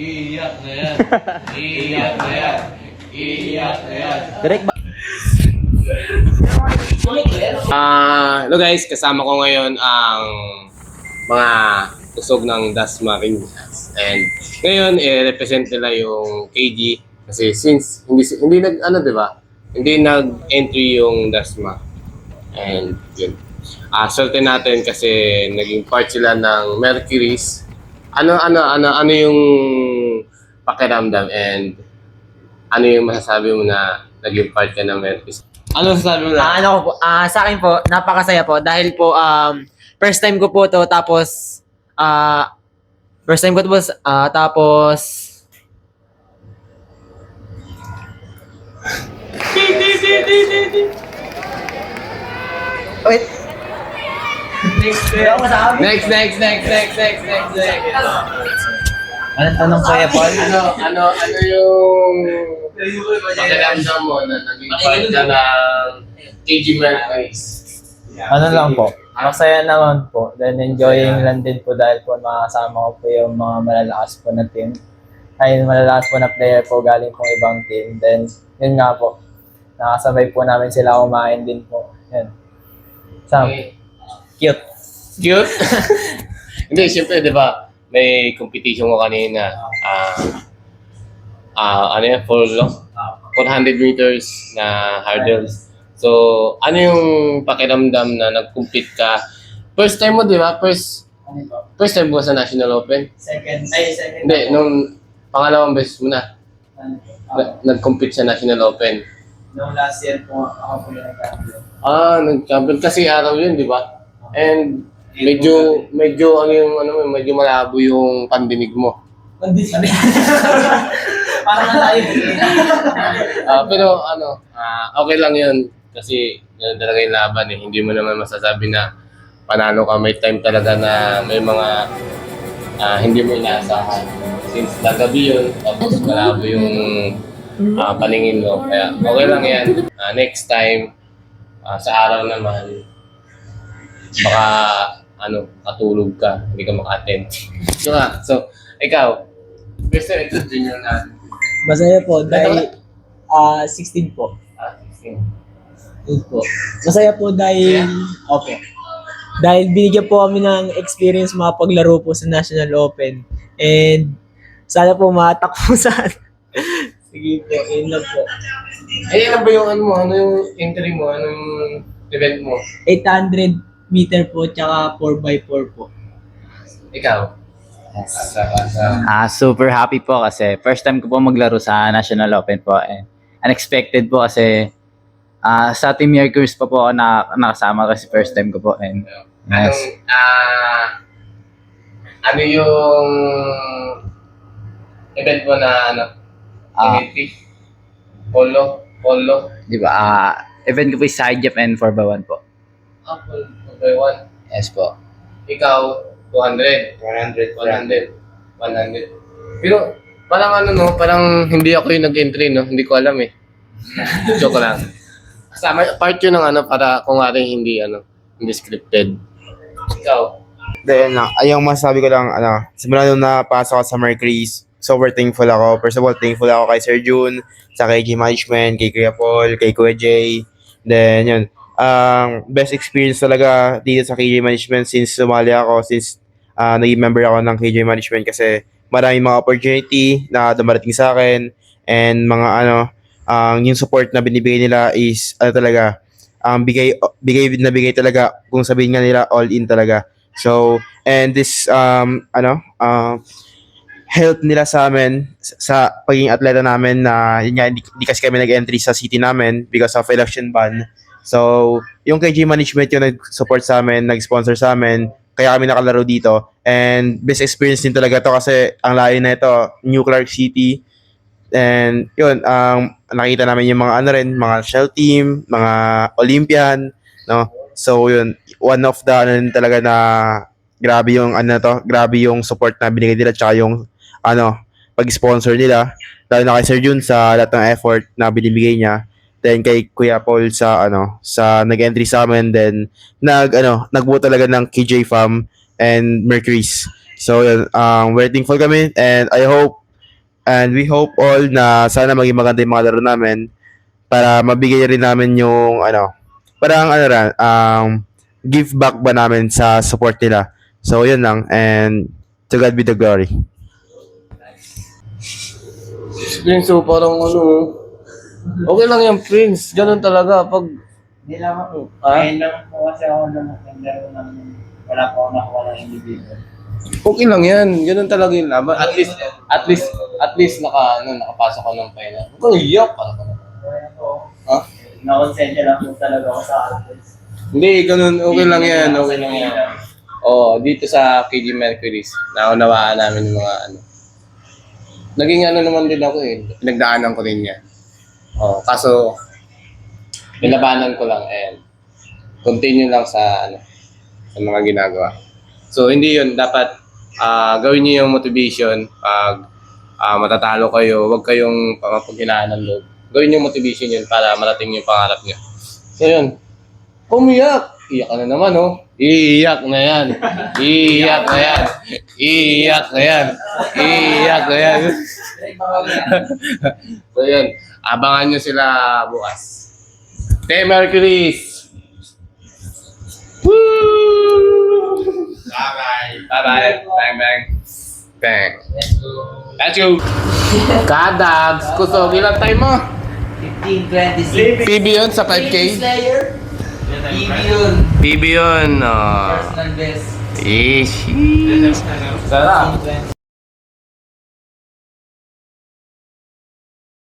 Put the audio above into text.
Iyak na yan. Iyak na yan. Iyak na yan. Direct ba? Hello guys, kasama ko ngayon ang mga tusog ng Dasma Rangers. And ngayon, represent nila yung KG. Kasi since hindi di ba? Hindi nag-entry yung Dasma. And yun. Swerte natin kasi naging part sila ng Mercury's. Ano yung pakiramdam and ano yung masasabi mo na naging part ka ng Mercury's? Ano masasabi mo na? Sa akin po, napakasaya po dahil po first time ko po to tapos wait. Next. Anong tanong ko Paul? Ano yung pakiramdam mo na naging part ka ng KG Mercury's? Ano lang po, masaya naman po. Then enjoying lang din po dahil po makasama ko po yung mga malalakas po na team. Ay, malalakas po na player po galing pong ibang team. Then, yun nga po, nakasabay po namin sila kumain din po. Yan. Sam, cute. Cute? Hindi, siyempre, di ba, may competition ko kanina. Ano yan, 400 meters na hurdles. So, ano yung pakiramdam na nag-compete ka? First time mo, di ba? First time mo sa National Open? Second. Hindi, nung pangalawang beses mo na. Nag-compete sa National Open. Noong last year po, ako po yung nag-champion. Nag-champion. Kasi araw yun, di ba? And medyo medyo malabo yung pandinig mo. Parang nalayo. Pero okay lang yun. Kasi yun talaga yung laban eh. Hindi mo naman masasabi na panalo ka. May time talaga na may mga hindi mo inaasahan. Since nagabi yun, tapos malabo yung paningin mo. Kaya okay lang yan. Next time, sa araw naman, baka katulog ka, hindi ka maka-attend. So, ikaw, first time ito junior na. Masaya po dahil 16 po. 16. Yun po. Masaya po dahil opo. Dahil binigyan po kami ng experience mapaglaro po sa National Open. And sana po matakbo sa sige po, yun lang po. Ano ba yung ano yung entry mo, anong event mo? 800 meter po, tsaka 4x4 po. Ikaw? Super happy po kasi first time ko po maglaro sa National Open po. Unexpected po kasi sa Team Mercury's pa po ako nakasama kasi first time ko po. And, yes. Ano yung event mo na Olympic? Polo? Di ba? Event ko po yung side jump and 4x1 po. Polo by 1. Yes po. Ikaw, 200. 100. Pero parang parang hindi ako yung nag-entry, no? Hindi ko alam eh. Joke lang. Kasama, part yun ng para kung hindi scripted. Ikaw? Then, yung masasabi ko lang, simula nung napasok ako sa Mercury's, super thankful ako. First of all, thankful ako kay Sir June, sa KG Management, kay Kuya Paul, kay Kuya Jay. Then, yun. Best experience talaga dito sa KJ Management since sumali ako, since naging member ako ng KJ Management kasi maraming mga opportunity na dumarating sa akin and mga yung support na binibigay nila is talaga bigay talaga, kung sabihin nga nila all in talaga. So and this help nila sa amin sa pagiging atleta namin na yun nga, hindi kasi kami nag-entry sa city namin because of election ban. So yung KJ Management yung nag-support sa amin, nag-sponsor sa amin, kaya kami nakalaro dito. And best experience din talaga to kasi ang layo na ito, New Clark City. And yun, nakita namin yung mga mga shell team, mga Olympian, no? So yun, one of the talaga na grabe yung grabe yung support na binigay nila tsaka yung pag-sponsor nila. Lalo na kay Sir Jun sa lahat ng effort na binibigay niya. Then kay Kuya Paul sa sa nag-entry sa amin, then nagbuo talaga ng KJ Fam and Mercury's. So yun, very thankful kami and I hope And we hope all na sana maging maganda yung mga laro namin para mabigay rin namin yung parang give back ba namin sa support nila. So yun lang, and to God be the glory. Prince, so parang okay lang yan, Prince. Ganun talaga. Pag, Hindi lang ako. Ah? Ngayon lang po kasi ako naglaro ng wala po ako nakuha ng individual. okay lang yan. Ganun talaga yung laban. At least nakapasok ka ng final. Huwag kang iyak. Kaya po, Ha? nakonsensya lang po talaga ako sa athletes. Hindi, ganun. Okay lang yan. Okay lang yan. Dito sa KG Mercury's, naunawaan namin yung mga Naging naman din ako eh. Pinagdaanan ko rin yan. Kaso, nilabanan ko lang and continue lang sa mga ginagawa. So, hindi yun. Dapat gawin niyo yung motivation. Pag matatalo kayo, huwag kayong pangapaghinaan ng loob. Gawin yung motivation yun para marating yung pangarap niyo. So, yun. Umiyak! Iyak ka na naman, Iyak na yan. Iyak na yan. Iyak na yan. Iyak na yan. So, yun. Abangan nyo sila bukas. Team Mercury's! Woo! Bye-bye. Bye-bye. Bang, bang. Bang. Let's go. Kadabs. Kusog, ilang time mo? 15-26. PB yun sa 5K? Slayer. PB yun. PB yun. Personal best. Ish. Sarap.